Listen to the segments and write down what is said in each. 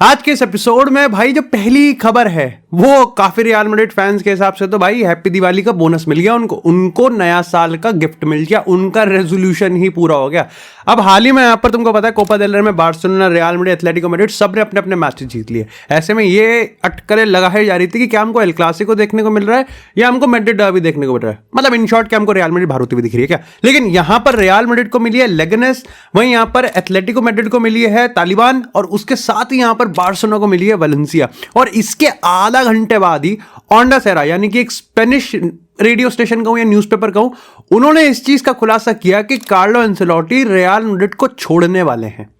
आज के इस एपिसोड में भाई जो पहली खबर है वो काफी रियल मैड्रिड फैंस के हिसाब से तो भाई हैप्पी दिवाली का बोनस मिल गया उनको नया साल का गिफ्ट मिल गया, उनका रेजोल्यूशन ही पूरा हो गया। अब हाल ही में यहाँ पर तुमको पता है कोपा डेल रे में Barcelona, real Madrid, Atletico Madrid सब ने अपने अपने मैचेस जीत लिए। ऐसे में ये अटकलें लगाई जा रही थी कि क्या हमको एल क्लासिको देखने को मिल रहा है या हमको मैड्रिड डर्बी देखने को मिल रहा है, मतलब इन शॉर्ट क्या हमको रियल मैड्रिड भारूती हुई दिख रही है क्या। लेकिन यहाँ पर रियल मैड्रिड को मिली है लेगनेस, वहीं यहाँ पर एथलेटिको मैड्रिड को मिली है तालिबान और उसके साथ ही यहाँ पर बार्सिलोना को मिली है वैलेंसिया। और इसके आधा घंटे बाद ही ओंडा सेरा यानी कि एक स्पेनिश रेडियो स्टेशन कहूं या न्यूज़पेपर कहूं, उन्होंने इस चीज का खुलासा किया कि कार्लो एंसेलोटी रियल मैड्रिड को छोड़ने वाले हैं।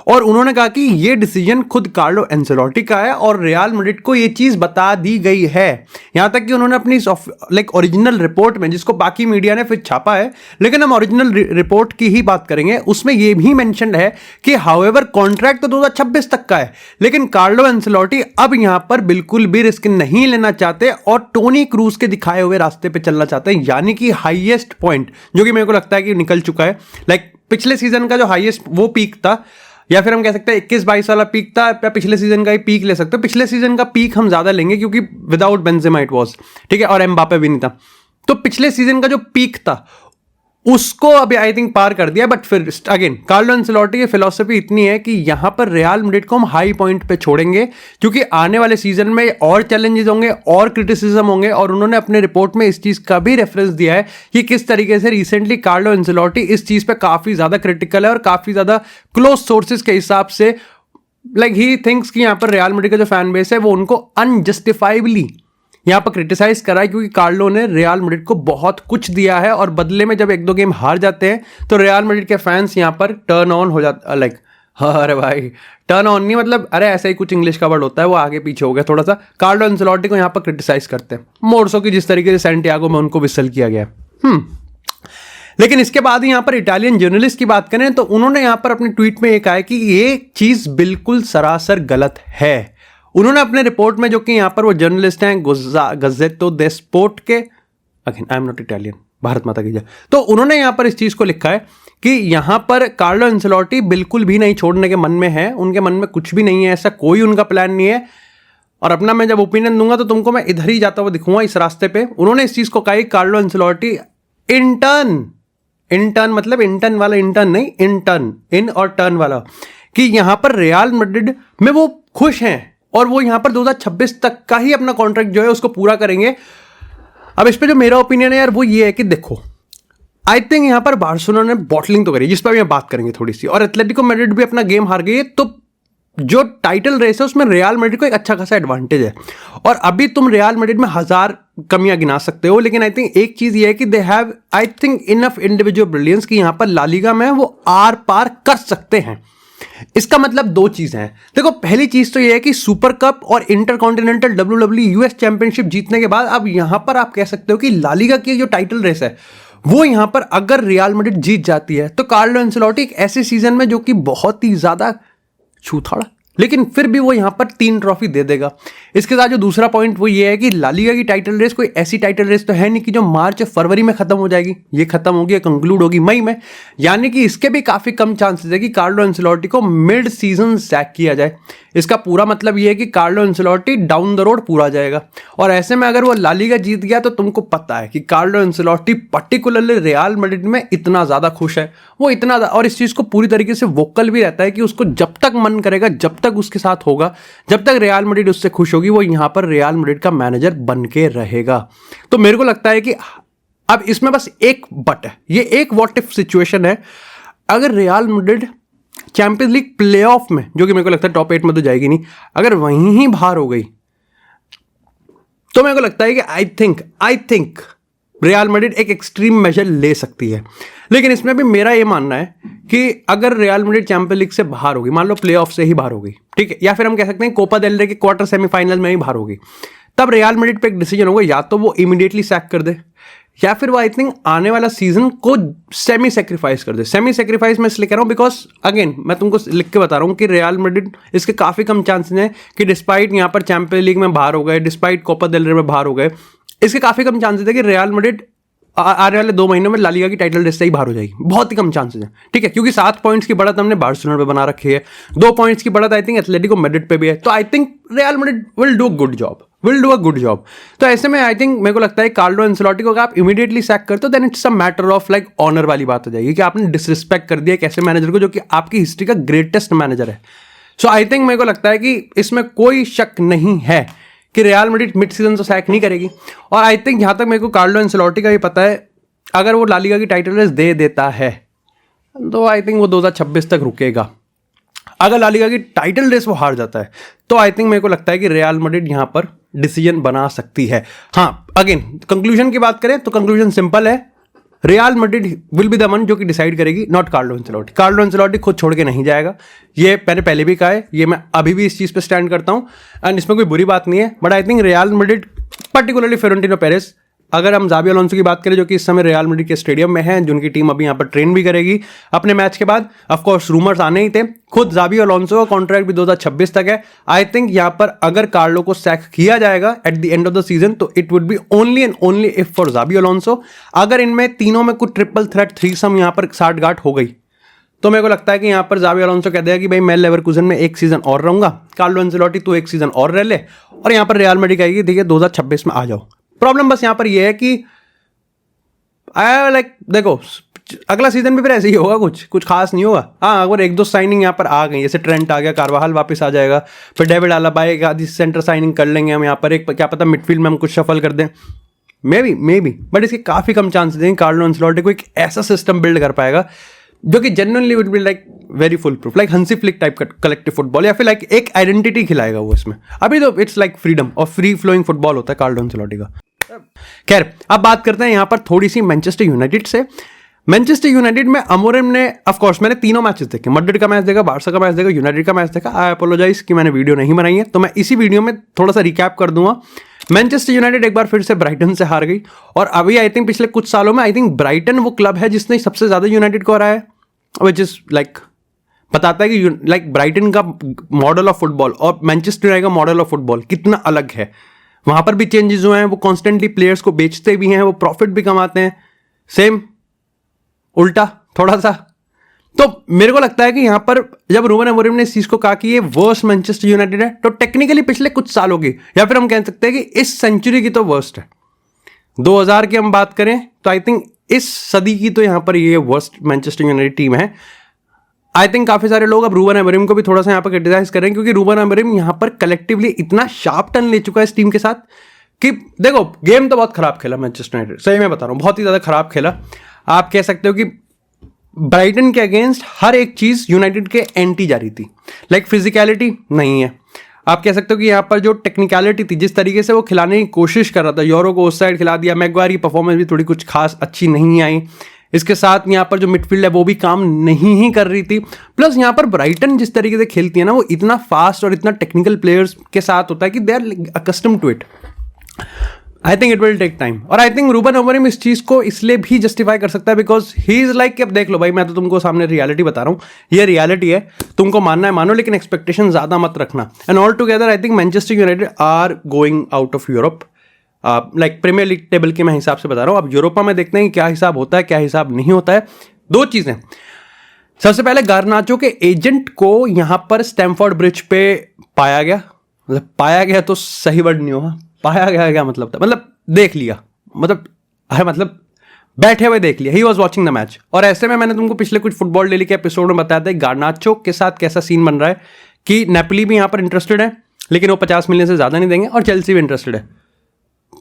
और उन्होंने कहा कि यह डिसीजन खुद कार्लो एंसेलोटी का है और रियल मैड्रिड को यह चीज बता दी गई है। यहां तक कि उन्होंने अपनी ओरिजिनल रिपोर्ट में, जिसको बाकी मीडिया ने फिर छापा है, लेकिन हम ओरिजिनल रिपोर्ट की ही बात करेंगे, उसमें यह भी मेंशन है कि हाउएवर कॉन्ट्रैक्ट तो 2026 तक का है, लेकिन कार्लो एंसेलोटी अब यहां पर बिल्कुल भी रिस्क नहीं लेना चाहते और टोनी क्रूज के दिखाए हुए रास्ते पर चलना चाहते हैं। यानी कि हाईएस्ट पॉइंट जो कि मेरे को लगता है कि निकल चुका है, पिछले सीजन का जो हाईएस्ट वो पीक था, या फिर हम कह सकते हैं 21-22 वाला पीक था, या पिछले सीजन का ही पीक ले सकते हैं। पिछले सीजन का पीक हम ज्यादा लेंगे क्योंकि विदाउट बेंजेमा इट वाज, ठीक है, और एम्बापे भी नहीं था। तो पिछले सीजन का जो पीक था उसको अभी आई थिंक पार कर दिया। बट फिर अगेन कार्लो एंसेलोटी की फिलॉसफी इतनी है कि यहां पर रियल मैड्रिड को हम हाई पॉइंट पे छोड़ेंगे क्योंकि आने वाले सीजन में और चैलेंजेस होंगे और क्रिटिसिज्म होंगे। और उन्होंने अपने रिपोर्ट में इस चीज का भी रेफरेंस दिया है कि किस तरीके से रिसेंटली कार्लो एंसेलोटी इस चीज पे काफी ज्यादा क्रिटिकल है और काफी ज्यादा क्लोज सोर्सेज के हिसाब से ही थिंक्स कि यहां पर रियल मैड्रिड का जो फैन बेस है वो उनको अनजस्टिफाइबली यहां पर क्रिटिसाइज करा है क्योंकि कार्लो ने रियल मैड्रिड को बहुत कुछ दिया है और बदले में जब एक दो गेम हार जाते हैं तो रियल मैड्रिड के फैंस यहां पर टर्न ऑन हो जाते, अरे भाई टर्न ऑन नहीं, मतलब अरे ऐसा ही कुछ इंग्लिश का वर्ड होता है, वो आगे पीछे हो गया थोड़ा सा। कार्लो एंसेलोटी को यहां पर क्रिटिसाइज करते हैं मोरसो की जिस तरीके से सैंटियागो में उनको विसल किया गया। लेकिन इसके बाद यहां पर इटालियन जर्नलिस्ट की बात करें तो उन्होंने यहां पर अपने ट्वीट में एक कहा है कि ये चीज बिल्कुल सरासर गलत है। उन्होंने अपने रिपोर्ट में, जो कि यहां पर वो जर्नलिस्ट हैं गज़ेटो दे स्पोर्ट के, again I am not Italian, Bharat माता की जय, तो उन्होंने यहां पर इस चीज को लिखा है कि यहां पर कार्लो एंसेलोटी बिल्कुल भी नहीं छोड़ने के मन में है, उनके मन में कुछ भी नहीं है, ऐसा कोई उनका प्लान नहीं है। और अपना मैं जब ओपिनियन दूंगा तो तुमको मैं इधर ही जाता हुआ दिखूंगा इस रास्ते पे। उन्होंने इस चीज को कहा कि कार्लो एंसेलोटी इंटर्न मतलब इंटर्न वाला इंटर्न नहीं, इंटर्न इन और टर्न वाला, कि यहां पर रियल मैड्रिड में वो खुश हैं और वो यहां पर 2026 तक का ही अपना कॉन्ट्रैक्ट जो है उसको पूरा करेंगे। अब इस पे जो मेरा ओपिनियन है यार वो ये है कि देखो, आई थिंक यहां पर बार्सिलोना ने बॉटलिंग तो करी, जिस पर हम बात करेंगे थोड़ी सी, और एथलेटिको मैड्रिड भी अपना गेम हार गई है, तो जो टाइटल रेस है उसमें रियल मैड्रिड को एक अच्छा खासा एडवांटेज है। और अभी तुम रियल मैड्रिड में 1000 कमियां गिना सकते हो, लेकिन आई थिंक एक चीज ये है कि they have I think enough individual brilliance कि यहां पर ला लीगा में वो आर पार कर सकते हैं। इसका मतलब दो चीजें हैं। देखो, पहली चीज तो यह है कि सुपर कप और इंटरकॉन्टिनेंटल WWE यूएस चैंपियनशिप जीतने के बाद अब यहां पर आप कह सकते हो कि ला लीगा की जो टाइटल रेस है वो यहां पर अगर रियल मैड्रिड जीत जाती है तो कार्लो एंसेलोटी एक ऐसे सीजन में जो कि बहुत ही ज्यादा छूथाड़ा, लेकिन फिर भी वो यहां पर 3 ट्रॉफी दे देगा। इसके साथ जो दूसरा पॉइंट वो ये है कि ला लीगा की टाइटल रेस कोई ऐसी टाइटल रेस तो है नहीं कि जो मार्च या फरवरी में खत्म हो जाएगी, ये खत्म होगी, कंक्लूड होगी मई में। यानी कि इसके भी काफी कम चांसेस है कि कार्लो एंसेलोटी को मिड सीजन सैक किया जाए। इसका पूरा मतलब ये है कि Carlo Ancelotti down the road पूरा जाएगा। और ऐसे में अगर वो ला लीगा जीत गया तो तुमको पता है कि Carlo Ancelotti particularly real Madrid में इतना ज्यादा खुश है, वो इतना, और इस चीज को पूरी तरीके से वोकल भी रहता है कि उसको जब तक मन करेगा, जब तक उसके साथ होगा, जब तक रियल मैड्रिड उससे खुश होगी, वो यहां पर रियल मैड्रिड का मैनेजर बन के रहेगा। तो मेरे को लगता है कि अब इसमें बस एक बट है, ये एक व्हाट इफ सिचुएशन है। अगर real Madrid champions league playoff में, जो कि मेरे को लगता है टॉप 8 में तो जाएगी नहीं, अगर वहीं ही बाहर हो गई तो मेरे को लगता है कि आई थिंक रियल मैड्रिड एक एक्सट्रीम मेजर ले सकती है। लेकिन इसमें भी मेरा ये मानना है कि अगर रियल मैड्रिड चैंपियंस लीग से बाहर होगी, मान लो प्लेऑफ से ही बाहर हो गई, ठीक है, या फिर हम कह सकते हैं कोपा डेल रे के क्वार्टर सेमीफाइनल में ही बाहर होगी, तब रियल मैड्रिड पे एक डिसीजन होगा, या तो वो इमीडिएटली सैक कर दे या फिर वो आई थिंक आने वाला सीजन को सेमी सेक्रीफाइस कर दे। सेमी सेक्रीफाइस मैं इसलिए कह रहा हूं बिकॉज अगेन मैं तुमको लिख के बता रहा हूं कि रियल मैड्रिड इसके काफी कम चांसेस हैं कि डिस्पाइट यहां पर चैंपियंस लीग में बाहर हो गए, डिस्पाइट कोपा डेल रे में बाहर हो गए, इसके काफी कम चांसेस है कि रियल मैड्रिड आने वाले 2 महीनों में ला लीगा की टाइटल रेस से ही बाहर हो जाएगी, बहुत ही कम चांसेस हैं, ठीक है, क्योंकि 7 पॉइंट्स की बढ़त हमने बार्सिलोना पे बना रखी है, 2 पॉइंट्स की बढ़त आई थिंक एथलेटिको मैड्रिड पे भी है, तो आई think Real Madrid will do a good job. तो ऐसे में आई थिंक मेरे को लगता है कार्लो एंसेलोटी को अगर आप इमीडिएटली सैक करते हो then it's a matter of like honour वाली बात हो जाएगी कि आपने डिसरिस्पेक्ट कर दिया एक ऐसे मैनेजर को जो कि आपकी हिस्ट्री का ग्रेटेस्ट मैनेजर है। सो आई थिंक मेरे को लगता है कि इसमें कोई शक नहीं है कि रियल मैड्रिड मिड सीजन तो सैक नहीं करेगी, और आई थिंक जहां तक मेरे को कार्लो एंसेलोटी का भी पता है अगर वो ला लीगा की टाइटल रेस दे देता है तो आई थिंक वो 2026 तक रुकेगा। अगर ला लीगा की टाइटल रेस वो हार जाता है तो आई थिंक मेरे को लगता है कि रियल मैड्रिड यहां पर डिसीजन बना सकती है। हाँ, अगेन कंक्लूजन की बात करें तो कंक्लूजन सिंपल है, real Madrid will be the one जो कि डिसाइड करेगी, not Carlo Ancelotti. Carlo Ancelotti खुद छोड़ के नहीं जाएगा, ये मैंने पहले भी कहा है, ये मैं अभी भी इस चीज़ पे स्टैंड करता हूँ एंड इसमें कोई बुरी बात नहीं है, but I think Real Madrid particularly Florentino Perez, अगर हम जावी अलोंसो की बात करें जो कि इस समय रियल मैड्रिड के स्टेडियम में है, जिनकी टीम अभी यहाँ पर ट्रेन भी करेगी अपने मैच के बाद, ऑफ कोर्स रूमर्स आने ही थे, खुद जावी अलोंसो का कॉन्ट्रैक्ट भी 2026 तक है। आई थिंक यहाँ पर अगर कार्लो को सैक किया जाएगा at the end of the season तो it would be only and only if for जावी अलोंसो। अगर इनमें तीनों में कुछ ट्रिपल थ्रेट थ्रीसम यहाँ पर साठगांठ हो गई तो मेरे को लगता है कि यहाँ पर जावी अलोंसो कह देगा कि भाई मैं लेवरकुसन में एक सीजन और रहूंगा, कार्लो एंसेलोटी तू एक सीजन और रह ले, और यहाँ पर रियल मैड्रिड कहेगी ठीक है 2026 में आ जाओ। प्रॉब्लम बस यहाँ पर यह है कि देखो अगला सीजन भी फिर ऐसे ही होगा, कुछ खास नहीं होगा। हाँ, अगर 1-2 साइनिंग यहाँ पर आ गई, जैसे ट्रेंट आ गया, कार्वाहाल वापस आ जाएगा, फिर डेविड आलाबा एक आधी सेंटर साइनिंग कर लेंगे हम यहाँ पर, एक क्या पता मिडफील्ड में हम कुछ शफल कर दें, मे बी, बट इसके काफ़ी कम चांसेस हैं कार्लो एंसेलोटी को एक ऐसा सिस्टम बिल्ड कर पाएगा जो कि genuinely would be like very full proof, like हंसी फ्लिक टाइप का कलेक्टिव फुटबॉल, या फिर लाइक एक आइडेंटिटी खिलाएगा वो इसमें। अभी तो इट्स लाइक फ्रीडम और फ्री फ्लोइंग फुटबॉल होता है कार्लो एंसेलोटी का। खैर, अब बात करते हैं यहाँ पर थोड़ी सी मैनचेस्टर यूनाइटेड से। मैनचेस्टर यूनाइटेड में अमोरिम ने, ऑफ कोर्स मैंने तीनों मैचेस देखे, मैड्रिड का मैच देखा, बार्सा का मैच देखा, यूनाइटेड का मैच देखा। आई अपोलोजाइज कि मैंने वीडियो नहीं बनाई है, तो मैं इसी वीडियो में थोड़ा सा रिकैप कर दूंगा। मैनचेस्टर यूनाइटेड एक बार फिर से ब्राइटन से हार गई, और अभी आई थिंक पिछले कुछ सालों में आई थिंक ब्राइटन वो क्लब है जिसने सबसे ज्यादा यूनाइटेड को हराया है, विच इज लाइक बताता है कि लाइक ब्राइटन का मॉडल ऑफ फुटबॉल और मैनचेस्टर यूनाइटेड का मॉडल ऑफ फुटबॉल कितना अलग है। वहां पर भी चेंजेस हुए हैं, वो कॉन्स्टेंटली प्लेयर्स को बेचते भी हैं, वो प्रॉफिट भी कमाते हैं, सेम उल्टा थोड़ा सा। तो मेरे को लगता है कि यहां पर जब रूबन अमोरिम ने इस चीज को कहा कि ये वर्स्ट मैनचेस्टर यूनाइटेड है, तो टेक्निकली पिछले कुछ सालों की, या फिर हम कह सकते हैं कि इस सेंचुरी की तो वर्स्ट है। 2000 की हम बात करें तो आई थिंक इस सदी की तो यहां पर ये वर्स्ट मैनचेस्टर यूनाइटेड टीम है। आई थिंक काफी सारे लोग अब रूबन अमोरिम को भी थोड़ा सा यहाँ पर क्रिटिसाइज कर रहे हैं, क्योंकि रूबन अमोरिम यहाँ पर कलेक्टिवली इतना शार्प टर्न ले चुका है इस टीम के साथ कि देखो गेम तो बहुत खराब खेला मैनचेस्टर यूनाइटेड, सही मैं बता रहा हूँ, बहुत ही ज्यादा खराब खेला। आप कह सकते हो कि ब्राइटन के अगेंस्ट हर एक चीज यूनाइटेड के एंटी जा रही थी, लाइक फिजिकलिटी नहीं है, आप कह सकते हो कि यहाँ पर जो टेक्निकलिटी थी, जिस तरीके से वो खिलाने की कोशिश कर रहा था, यूरो को उस साइड खिला दिया, मैगवायर की परफॉर्मेंस भी थोड़ी कुछ खास अच्छी नहीं आई, इसके साथ यहाँ पर जो मिडफील्ड है वो भी काम नहीं ही कर रही थी। प्लस यहाँ पर ब्राइटन जिस तरीके से खेलती है ना, वो इतना फास्ट और इतना टेक्निकल प्लेयर्स के साथ होता है कि they are accustomed to it. I think it will take time, और आई थिंक रूबन अमोरिम इस चीज को इसलिए भी जस्टिफाई कर सकता है बिकॉज ही इज लाइक, अब देख लो भाई, मैं तो तुमको सामने रियलिटी बता रहा हूँ, ये रियलिटी है, तुमको मानना है मानो, लेकिन एक्सपेक्टेशन ज्यादा मत रखना। And all together I think Manchester United are going out of Europe, like Premier League table के मैं हिसाब से बता रहा हूँ। अब यूरोपा में देखते हैं क्या हिसाब होता है क्या हिसाब नहीं होता है। 2 चीजें, सबसे पहले गार्नाचो के एजेंट को यहां पर स्टैमफोर्ड ब्रिज पे पाया गया, मतलब पाया गया तो सही वर्ड नहीं होगा, पाया गया क्या मतलब था, मतलब देख लिया, मतलब बैठे हुए देख लिया, he was watching the match. और ऐसे में मैंने तुमको पिछले कुछ फुटबॉल डेली के एपिसोड में बताया था गार्नाचो के साथ कैसा सीन बन रहा है कि नेपोली भी यहां पर इंटरेस्टेड है, लेकिन वो 50 मिलियन से ज्यादा नहीं देंगे, और चेल्सी भी इंटरेस्टेड है।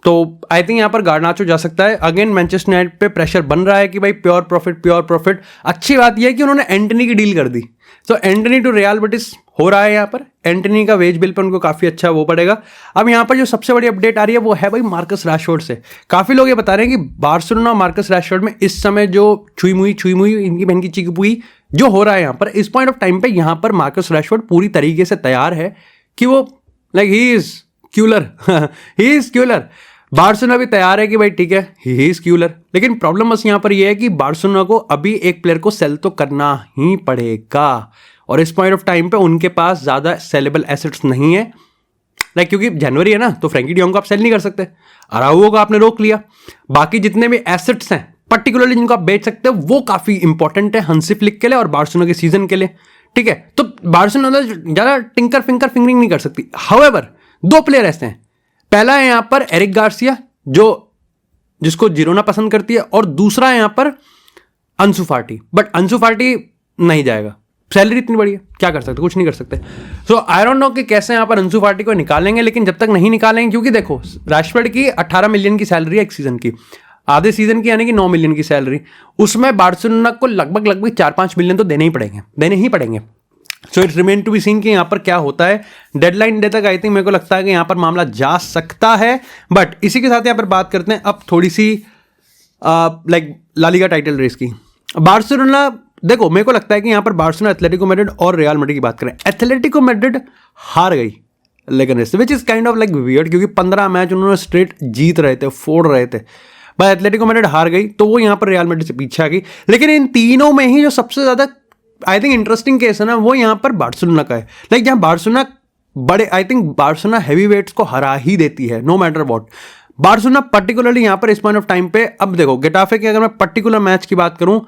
तो आई थिंक यहां पर गार्नाचो जा सकता है। अगेन मैनचेस्टर यूनाइटेड पे प्रेशर बन रहा है कि भाई प्योर प्रॉफिट। अच्छी बात यह है कि उन्होंने एंटनी की डील कर दी, तो एंटनी टू रियल बेटिस हो रहा है यहाँ पर, एंटनी का वेज बिल पर उनको काफी अच्छा वो पड़ेगा। अब यहाँ पर जो सबसे बड़ी अपडेट आ रही है वो है भाई मार्कस रैशफोर्ड से। काफी लोग ये बता रहे हैं कि बार्सिलोना और मार्कस रैशफोर्ड में इस समय जो छुई मुई इनकी बहन की चिकपुई जो हो रहा है यहाँ पर, इस पॉइंट ऑफ टाइम पे यहाँ पर मार्कस रैशफोर्ड पूरी तरीके से तैयार है कि वो लाइक ही इज क्यूलर। बार्सिलोना भी तैयार है कि भाई ठीक है ही इज क्यूलर, लेकिन प्रॉब्लम बस यहाँ पर ये है कि बार्सिलोना को अभी एक प्लेयर को सेल तो करना ही पड़ेगा, और इस पॉइंट ऑफ टाइम पे उनके पास ज्यादा सेलेबल एसेट्स नहीं है। लाइक क्योंकि जनवरी है ना, तो फ्रैंकी डियोंग को आप सेल नहीं कर सकते, अराउगो को आपने रोक लिया, बाकी जितने भी एसेट्स हैं पर्टिकुलरली जिनको आप बेच सकते हो वो काफी इंपॉर्टेंट है हंसी फ्लिक के लिए और बार्सिलोना के सीजन के लिए, ठीक है। तो बार्सिलोना ज्यादा फिंगरिंग नहीं कर सकती। हाउएवर 2 प्लेयर ऐसे हैं, पहला है यहां पर एरिक गार्सिया जिसको जिरोना पसंद करती है, और दूसरा है यहां पर अंसु फाटी, बट अंसु फाटी नहीं जाएगा, सैलरी इतनी बड़ी है, क्या कर सकते, कुछ नहीं कर सकते। सो आई डोंट नो कि कैसे यहां पर अंसु फाटी को निकालेंगे, लेकिन जब तक नहीं निकालेंगे, क्योंकि देखो राशफोर्ड की 18 मिलियन की सैलरी है एक सीजन की, आधे सीजन की यानी कि 9 मिलियन की सैलरी, उसमें बार्सिलोना को लगभग 4-5 मिलियन तो देने ही पड़ेंगे। So it's remain to be seen कि यहाँ पर क्या होता है। डेडलाइन डे तक आई थिंक मेरे को लगता है कि यहाँ पर मामला जा सकता है, बट इसी के साथ यहाँ पर बात करते हैं अब थोड़ी सी like La Liga title race की। बार्सिलोना, देखो मेरे को लगता है कि यहाँ पर बार्सिलोना, एथलेटिको मैड्रिड और रियल मैड्रिड की बात करें, एथलेटिको मैड्रिड हार गई लेकिन race, which is kind of like weird, क्योंकि 15 मैच उन्होंने स्ट्रेट जीत रहे थे, फोड़ रहे थे, भाई एथलेटिको मैड्रिड हार गई तो वो यहाँ पर रियल मैड्रिड से पीछे आ गई। लेकिन इन तीनों में ही जो सबसे ज्यादा आई थिंक इंटरेस्टिंग केस है ना, वो यहाँ पर बार्सिलोना का है। लाइक जहाँ बार्सिलोना बड़े, I think Barcelona heavy weights को हरा ही देती है no matter what. Barcelona particularly यहाँ पर इस पॉइंट ऑफ टाइम पे, अब देखो गेटाफे की अगर मैं पर्टिकुलर मैच की बात करूं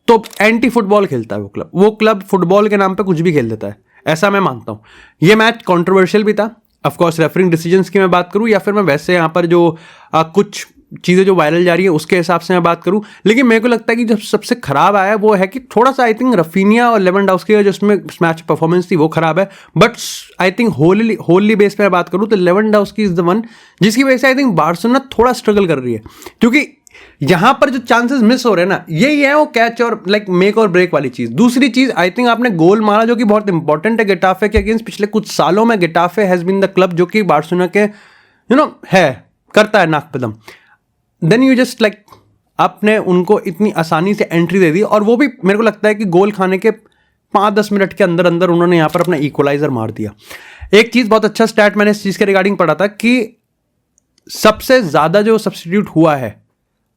तो एंटी फुटबॉल खेलता है वो क्लब फुटबॉल के नाम पे कुछ भी खेल देता है, ऐसा मैं मानता हूं। ये मैच कंट्रोवर्शियल भी था, ऑफकोर्स रेफरिंग डिसीजंस की मैं बात करूं या फिर मैं वैसे यहाँ पर जो कुछ चीज़ें जो वायरल जा रही है उसके हिसाब से मैं बात करूं, लेकिन मेरे को लगता है कि जो सबसे खराब आया वो है कि थोड़ा सा आई थिंक रफीनिया और लेवेंडोव्स्की का जो उसमें मैच परफॉर्मेंस थी वो खराब है, but I think Holi base पे बात करूं तो लेवेंडोव्स्की इज द वन जिसकी वजह से आई थिंक बार्सिलोना थोड़ा स्ट्रगल कर रही है, क्योंकि यहां पर जो चांसेस मिस हो रहे हैं ना, यही है वो कैच और लाइक मेक और ब्रेक वाली चीज। दूसरी चीज आई थिंक आपने गोल मारा जो कि बहुत इंपॉर्टेंट है गेटाफे के अगेंस्ट। पिछले कुछ सालों में Getafe has been the club जो कि बार्सिलोना के है करता है नाक पे दम। देन यू जस्ट लाइक आपने उनको इतनी आसानी से एंट्री दे दी, और वो भी मेरे को लगता है कि गोल खाने के 5-10 मिनट के अंदर अंदर उन्होंने यहाँ पर अपना इक्वलाइजर मार दिया। एक चीज बहुत अच्छा स्टैट मैंने इस चीज के रिगार्डिंग पढ़ा था कि सबसे ज्यादा जो सब्स्टिट्यूट हुआ है,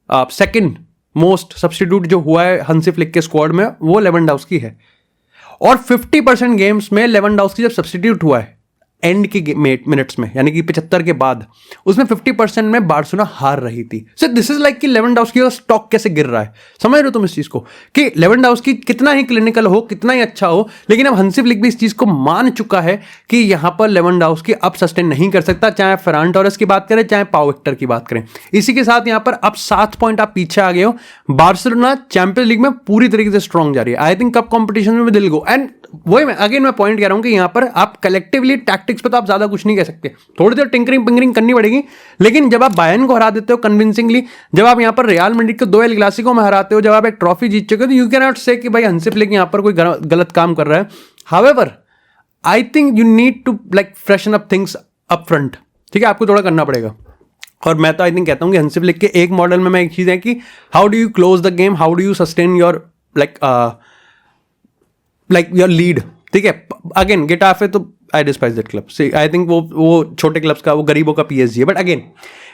सेकंड मोस्ट सब्स्टिट्यूट जो हुआ है हंसी फ्लिक के स्क्वाड में, वो लेवेंडोव्स्की है, और 50% गेम्स में लेवेंडोव्स्की जब सब्स्टिट्यूट हुआ है एंड की मिनट्स में, यानी कि 75 के बाद, उसमें 50% में बार्सिलोना हार रही थी। सो दिस इज लाइक कि लेवेंडोव्स्की का स्टॉक कैसे गिर रहा है, समझ रहे हो तुम इस चीज को, कि लेवेंडोव्स्की कितना ही क्लिनिकल हो, कितना ही अच्छा हो, लेकिन अब हंसी फ्लिक भी इस चीज को मान चुका है कि यहां पर लेवेंडोव्स्की अब सस्टेन नहीं कर सकता, चाहे फर्रान टोरेस की बात करें चाहे पाउ विक्टर की बात करें। इसी के साथ यहां पर अब 7 पॉइंट आप पीछे आ गए हो। बार्सिलोना चैंपियंस लीग में पूरी तरीके से स्ट्रॉन्ग जा रही है, आई थिंक कप कॉम्पिटिशन में दिल गो, एंड वही मैं पॉइंट कह रहा हूं कि यहां पर आप कलेक्टिवली टैक्टिक्स पे तो आप ज्यादा कुछ नहीं कह सकते, थोड़ी देर टिंकरिंग पिंकरिंग करनी पड़ेगी, लेकिन जब आप बायर्न को हरा देते हो कन्विंसिंगली, जब आप यहां पर रियल मैड्रिड को 2 एल क्लासिको में हराते हो, जब आप एक ट्रॉफी जीत चुके हो, तो यू कैन नॉट से कि भाई हंसी फ्लिक यहां पर कोई गलत काम कर रहा है। However I think you need to like freshen up things up front, ठीक है, आपको थोड़ा करना पड़ेगा। और मैं तो आई थिंक कहता हूं कि हंसी फ्लिक के एक मॉडल में एक चीज है कि how do you close the game, how do you sustain your like your lead, ठीक है। अगेन गेटाफे तो I despise that club, I think वो छोटे क्लब्स का, वो गरीबों का पीएसजी है। बट अगेन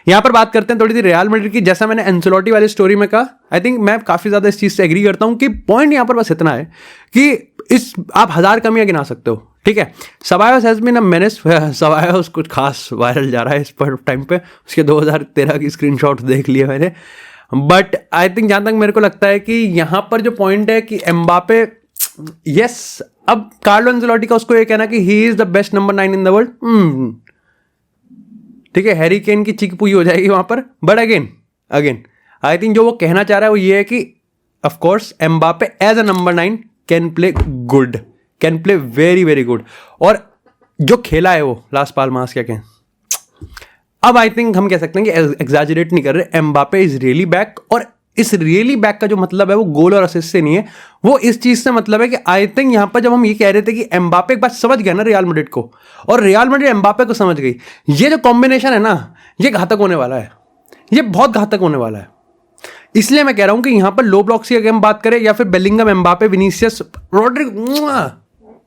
यहां पर बात करते हैं थोड़ी सी रियल मैड्रिड की। जैसा मैंने एंसेलोटी वाली स्टोरी में कहा, आई थिंक मैं काफी ज्यादा इस चीज से एग्री करता हूं कि पॉइंट यहां पर बस इतना है कि इस आप 1000 कमियां गिना सकते हो, ठीक है। Ceballos has been a menace, Ceballos कुछ खास वायरल जा रहा है इस पर टाइम पे, उसके 2013 की स्क्रीनशॉट देख लिए मैंने। बट आई थिंक जहां तक मेरे को लगता है कि यहां पर जो पॉइंट है कि एम्बापे, यस, अब कार्लो एंसेलोटी का उसको ये कहना कि he is the best number 9 in the world, ठीक है, हैरी केन की चिक पुई हो जाएगी वहां पर। बट अगेन आई थिंक जो वो कहना चाह रहा है वो ये है कि of course Mbappe as a number 9 can play good, can play very very good, और जो खेला है वो लास्ट पाल्मास क्या कहें, अब आई थिंक हम कह सकते हैं कि एग्जैजरेट नहीं कर रहे, एम्बापे इज रियली बैक। और इस रियली बैक का जो मतलब है वो गोल और असिस्ट से नहीं है, वो इस चीज से मतलब है कि आई थिंक यहां पर जब हम ये कह रहे थे कि एम्बापे एक बात समझ गया ना रियल मैड्रिड को, और रियल मैड्रिड एम्बापे को समझ गई, ये जो कॉम्बिनेशन है ना, ये घातक होने वाला है, ये बहुत घातक होने वाला है। इसलिए मैं कह रहा हूं कि यहां पर लो ब्लॉक्स की अगर हम बात करें, या फिर बेलिंगम, एम्बापे, विनीसियस, रोड्रिगो,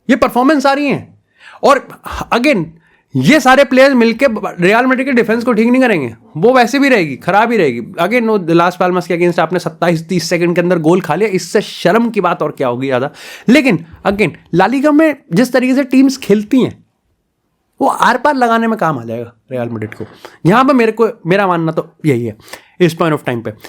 ये परफॉर्मेंस आ रही है। और अगेन ये सारे प्लेयर्स मिलकर रियल मैड्रिड के डिफेंस को ठीक नहीं करेंगे, वो वैसे भी रहेगी, खराब ही रहेगी। अगेन नो लास्ट पाल्मास के अगेंस्ट आपने 27-30 सेकंड के अंदर गोल खा लिया, इससे शर्म की बात और क्या होगी ज्यादा। लेकिन अगेन ला लीगा में जिस तरीके से टीम्स खेलती हैं, वो आर पार लगाने में काम आ जाएगा रियल मैड्रिड को। यहाँ पे मेरा मानना तो यही है इस पॉइंट ऑफ टाइम पे।